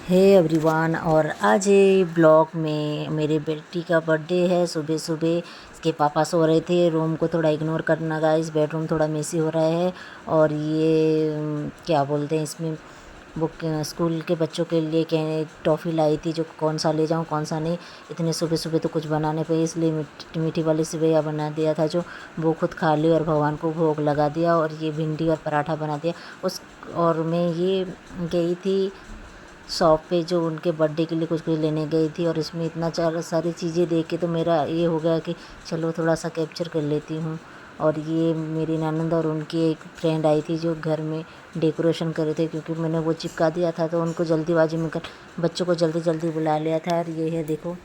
Hey everyone, और आज ये ब्लॉग में मेरे बेटी का बर्थडे है। सुबह सुबह इसके पापा सो रहे थे। रूम को थोड़ा इग्नोर करना गाइस, बेडरूम थोड़ा मेसी हो रहा है। और ये क्या बोलते हैं इसमें बुक स्कूल के बच्चों के लिए टॉफ़ी लाई थी, जो कौन सा ले जाऊं कौन सा नहीं। इतने सुबह सुबह तो कुछ बनाने पे, इसलिए मीठी मीठी वाली सेवइयाँ बना दिया था, जो वो खुद खा ली और भगवान को भोग लगा दिया। और ये भिंडी और पराठा बना दिया उस। और मैं ये गई थी शॉप पे, जो उनके बर्थडे के लिए कुछ कुछ लेने गई थी। और इसमें इतना सारी चीज़ें देख के तो मेरा ये हो गया कि चलो थोड़ा सा कैप्चर कर लेती हूँ। और ये मेरी ननंद और उनकी एक फ्रेंड आई थी, जो घर में डेकोरेशन कर रहे थे, क्योंकि मैंने वो चिपका दिया था तो उनको जल्दीबाजी में कर बच्चों को जल्दी जल्दी बुला लिया था। और ये है देखो,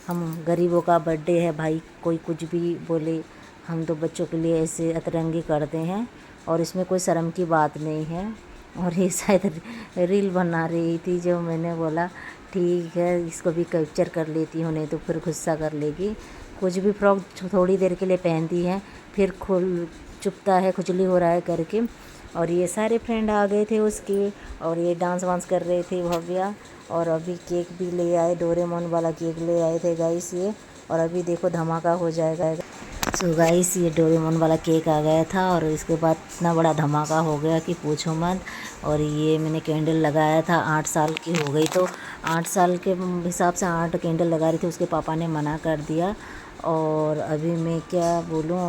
हम गरीबों का बर्थडे है भाई, कोई कुछ भी बोले, हम तो बच्चों के लिए ऐसे अतरंगी करते हैं और इसमें कोई शर्म की बात नहीं है। और ये शायद रील बना रही थी, जो मैंने बोला ठीक है इसको भी कैप्चर कर लेती हूँ, नहीं तो फिर गुस्सा कर लेगी। कुछ भी फ्रॉक थोड़ी देर के लिए पहनती है, फिर खुल चुपता है, खुजली हो रहा है करके। और ये सारे फ्रेंड आ गए थे उसके, और ये डांस वांस कर रहे थे भव्या। और अभी केक भी ले आए, डोरेमोन वाला केक ले आए थे गाइस ये। और अभी देखो धमाका हो जाएगा। सो गाइस, ये डोरेमोन वाला केक आ गया था, और इसके बाद इतना बड़ा धमाका हो गया कि पूछो मत। और ये मैंने कैंडल लगाया था, 8 साल की हो गई तो 8 साल के हिसाब से 8 कैंडल लगा रही थी। उसके पापा ने मना कर दिया। और अभी मैं क्या बोलूँ,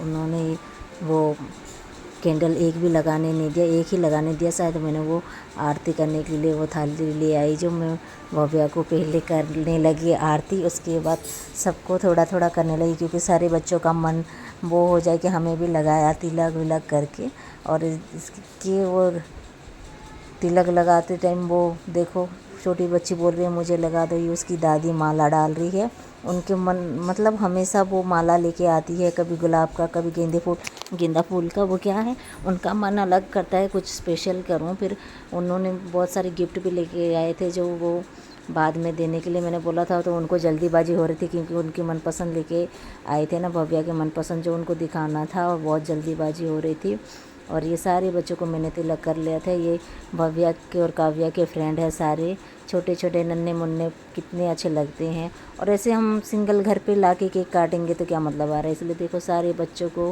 उन्होंने वो कैंडल एक भी लगाने नहीं दिया, एक ही लगाने दिया शायद। मैंने वो आरती करने के लिए वो थाली ले आई, जो मैं भव्या को पहले करने लगी आरती, उसके बाद सबको थोड़ा थोड़ा करने लगी, क्योंकि सारे बच्चों का मन वो हो जाए कि हमें भी लगाया तिलक विलक करके। और इसके वो तिलक लगाते टाइम वो देखो, छोटी बच्ची बोल रही है मुझे लगा दो, ये उसकी दादी माला डाल रही है। उनके मन मतलब हमेशा वो माला लेके आती है, कभी गुलाब का, कभी गेंदा फूल का। वो क्या है, उनका मन अलग करता है कुछ स्पेशल करूं। फिर उन्होंने बहुत सारे गिफ्ट भी लेके आए थे, जो वो बाद में देने के लिए मैंने बोला था, तो उनको जल्दीबाजी हो रही थी, क्योंकि उनकी मनपसंद लेके आए थे ना, भव्या के मनपसंद जो उनको दिखाना था, और बहुत जल्दीबाजी हो रही थी। और ये सारे बच्चों को मैंने तिलक कर लिया था। ये भव्या के और काव्या के फ्रेंड है सारे, छोटे छोटे नन्हे मुन्ने, कितने अच्छे लगते हैं। और ऐसे हम सिंगल घर पे लाके केक काटेंगे तो क्या मतलब आ रहा है, इसलिए देखो सारे बच्चों को,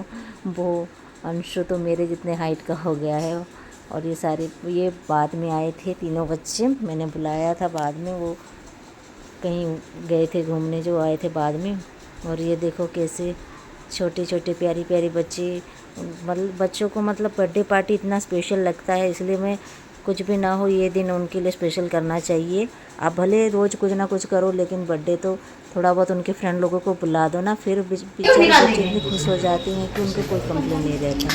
वो अंशु तो मेरे जितने हाइट का हो गया है। और ये बाद में आए थे तीनों बच्चे, मैंने बुलाया था बाद में, वो कहीं गए थे घूमने, जो आए थे बाद में। और ये देखो कैसे छोटे छोटे प्यारी प्यारी बच्चे, मतलब बच्चों को मतलब बर्थडे पार्टी इतना स्पेशल लगता है, इसलिए मैं कुछ भी ना हो ये दिन उनके लिए स्पेशल करना चाहिए। आप भले रोज़ कुछ ना कुछ करो, लेकिन बर्थडे तो थोड़ा बहुत उनके फ्रेंड लोगों को बुला दो ना, फिर बेचारे बच्चे इतने खुश हो जाते हैं कि उनको कोई कंप्लेन नहीं रहता।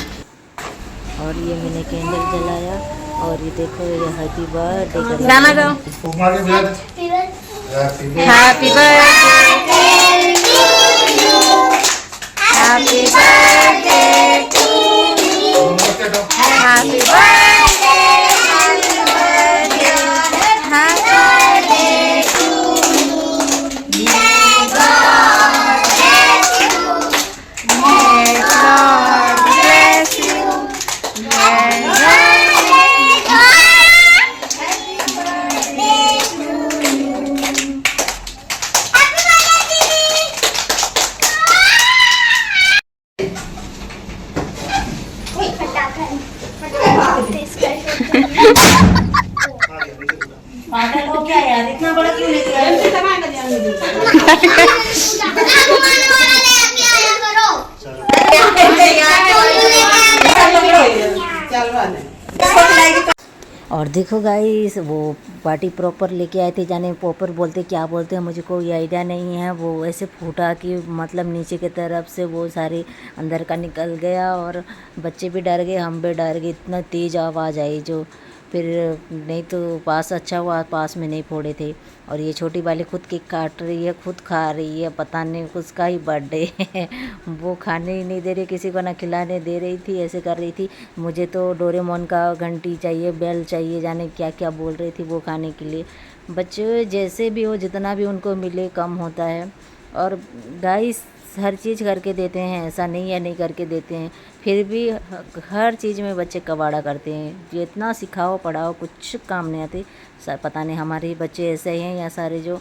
और ये मैंने कैंडल जलाया, और ये देखो ये हैप्पी बर्थडे गाना गाओ, happy birthday, happy birthday to you, happy birthday, happy birthday, happy birthday to you, may God bless you, may God bless you, मे पागल हो क्या यार, इतना बड़ा क्यों लेके आए? और देखो गाइस, वो पार्टी प्रॉपर लेके आए थे, जाने प्रॉपर बोलते क्या बोलते हैं मुझे कोई आइडिया नहीं है। वो ऐसे फूटा कि मतलब नीचे की तरफ से वो सारे अंदर का निकल गया, और बच्चे भी डर गए, हम भी डर गए, इतना तेज़ आवाज़ आई जो। फिर नहीं तो पास अच्छा हुआ पास में नहीं फोड़े थे। और ये छोटी वाली खुद केक काट रही है, खुद खा रही है, पता नहीं उसका ही बर्थडे है। वो खाने ही नहीं दे रही किसी को, ना खिलाने दे रही थी, ऐसे कर रही थी। मुझे तो डोरेमोन का घंटी चाहिए, बेल चाहिए, जाने क्या क्या बोल रही थी वो खाने के लिए। बच्चे जैसे भी हो, जितना भी उनको मिले कम होता है। और गाइस, हर चीज़ करके देते हैं, ऐसा नहीं है नहीं करके देते हैं, फिर भी हर चीज़ में बच्चे कबाड़ा करते हैं। जितना सिखाओ पढ़ाओ कुछ काम नहीं आते। पता नहीं हमारे बच्चे ऐसे ही हैं या सारे, जो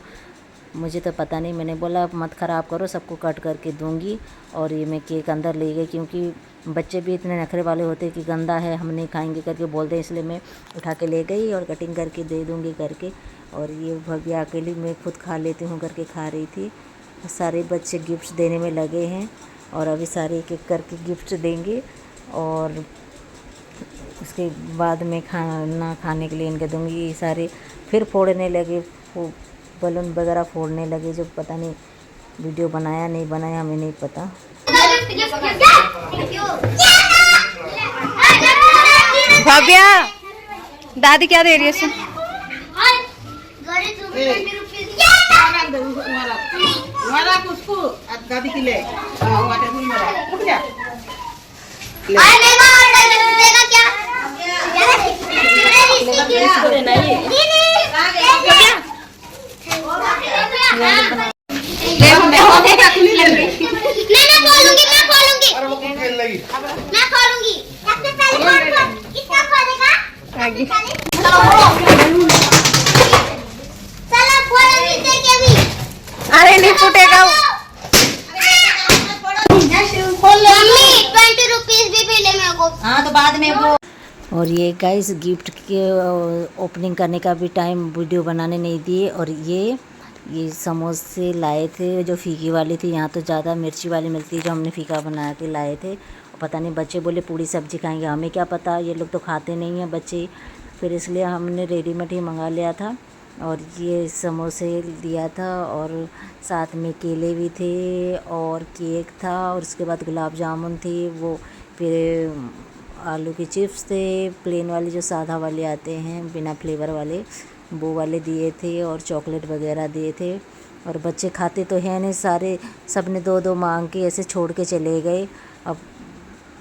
मुझे तो पता नहीं। मैंने बोला मत ख़राब करो, सबको कट करके दूंगी। और ये मैं केक अंदर ले गई, क्योंकि बच्चे भी इतने नखरे वाले होते हैं कि गंदा है हम नहीं खाएंगे करके बोलते हैं, इसलिए मैं उठा के ले गई और कटिंग करके दे दूंगी करके। और ये भव्या अकेली मैं खुद खा लेती हूँ करके खा रही थी। सारे बच्चे गिफ्ट्स देने में लगे हैं और अभी सारे एक एक करके गिफ्ट देंगे और उसके बाद में खाना खाने के लिए इनके दूंगी। ये सारे फिर फोड़ने लगे, बलून वगैरह फोड़ने लगे, जो पता नहीं वीडियो बनाया नहीं बनाया हमें नहीं पता। भव्या दादी क्या दे रही है इसे? दादी के लिए अरे नहीं फूटेगा। हाँ तो बाद में वो। और ये गाइस गिफ्ट के ओपनिंग करने का भी टाइम वीडियो बनाने नहीं दिए। और ये समोसे लाए थे जो फीकी वाली थी, यहाँ तो ज़्यादा मिर्ची वाली मिलती है, जो हमने फीका बना के लाए थे। पता नहीं बच्चे बोले पूरी सब्जी खाएंगे, हमें क्या पता, ये लोग तो खाते नहीं हैं बच्चे, फिर इसलिए हमने रेडीमेड ही मंगा लिया था। और ये समोसे दिया था और साथ में केले भी थे और केक था और उसके बाद गुलाब जामुन थी, वो फिर आलू के चिप्स थे, प्लेन वाले जो सादा वाले आते हैं बिना फ्लेवर वाले, वो वाले दिए थे और चॉकलेट वगैरह दिए थे। और बच्चे खाते तो हैं नहीं, सारे सब ने दो दो मांग के ऐसे छोड़ के चले गए।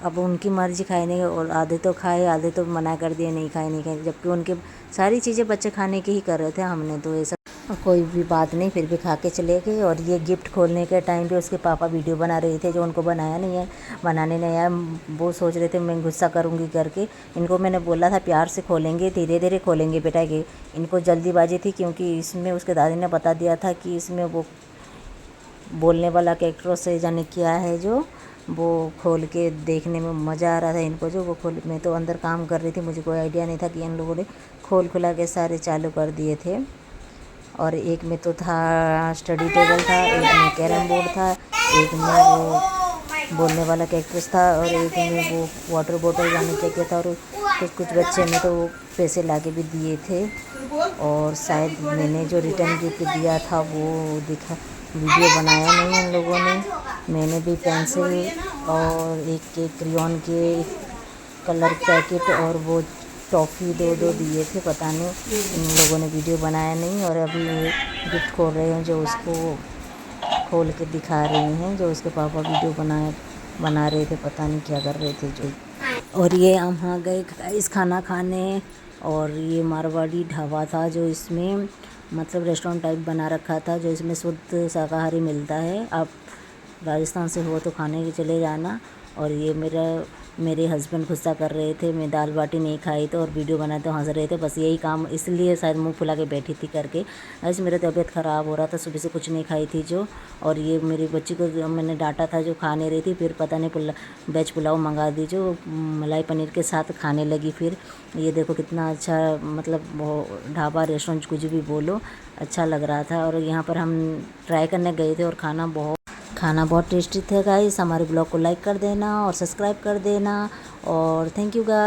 अब उनकी मर्ज़ी खाने, और आधे तो खाए आधे तो मना कर दिए नहीं खाए, जबकि उनके सारी चीज़ें बच्चे खाने की ही कर रहे थे। हमने तो ऐसा कोई भी बात नहीं, फिर भी खा के चले गए। और ये गिफ्ट खोलने के टाइम पे उसके पापा वीडियो बना रहे थे, जो उनको बनाने नहीं आया। वो सोच रहे थे मैं गुस्सा करूँगी करके। इनको मैंने बोला था प्यार से खोलेंगे, धीरे धीरे खोलेंगे बेटा, ये इनको जल्दीबाजी थी, क्योंकि इसमें उसके दादी ने बता दिया था कि इसमें वो बोलने वाला कैरेक्टर से जाने क्या है, जो वो खोल के देखने में मज़ा आ रहा था इनको। जो वो खोल, मैं तो अंदर काम कर रही थी, मुझे कोई आइडिया नहीं था कि इन लोगों ने खोल खुला के सारे चालू कर दिए थे। और एक में तो था स्टडी टेबल था, एक में कैरम बोर्ड था, एक में वो बोलने वाला कैक्टस था, और एक में वो वाटर बोतल जाने क्या क्या था। और कुछ बच्चे ने तो पैसे लाके भी दिए थे। और शायद मैंने जो रिटर्न गिफ्ट दिया था वो वीडियो बनाया नहीं इन लोगों ने। मैंने भी पेंसिल और एक क्रेयॉन के कलर पैकेट और वो टॉफ़ी दो दिए थे, पता नहीं इन लोगों ने वीडियो बनाया नहीं। और अभी गिफ्ट खोल रहे हैं, जो उसको खोल के दिखा रहे हैं, जो उसके पापा वीडियो बना रहे थे, पता नहीं क्या कर रहे थे जो। और ये हम वहाँ गए इस खाना खाने, और ये मारवाड़ी ढाबा था, जो इसमें मतलब रेस्टोरेंट टाइप बना रखा था, जो इसमें शुद्ध शाकाहारी मिलता है। आप राजस्थान से हो तो खाने के चले जाना। और ये मेरे हस्बैंड गुस्सा कर रहे थे, मैं दाल बाटी नहीं खाई तो, और वीडियो बनाते तो हंस रहे थे, बस यही काम, इसलिए शायद मुंह फुला के बैठी थी करके। ऐसे मेरा तबीयत ख़राब हो रहा था, सुबह से कुछ नहीं खाई थी जो। और ये मेरी बच्ची को मैंने डांटा था जो खा नहीं रही थी, फिर पता नहीं वेज पुलाव मंगा दी, जो मलाई पनीर के साथ खाने लगी। फिर ये देखो कितना अच्छा, मतलब वो ढाबा रेस्टोरेंट कुछ भी बोलो, अच्छा लग रहा था। और यहाँ पर हम ट्राई करने गए थे और खाना बहुत टेस्टी था गाइस। हमारे ब्लॉग को लाइक कर देना और सब्सक्राइब कर देना, और थैंक यू गाइस।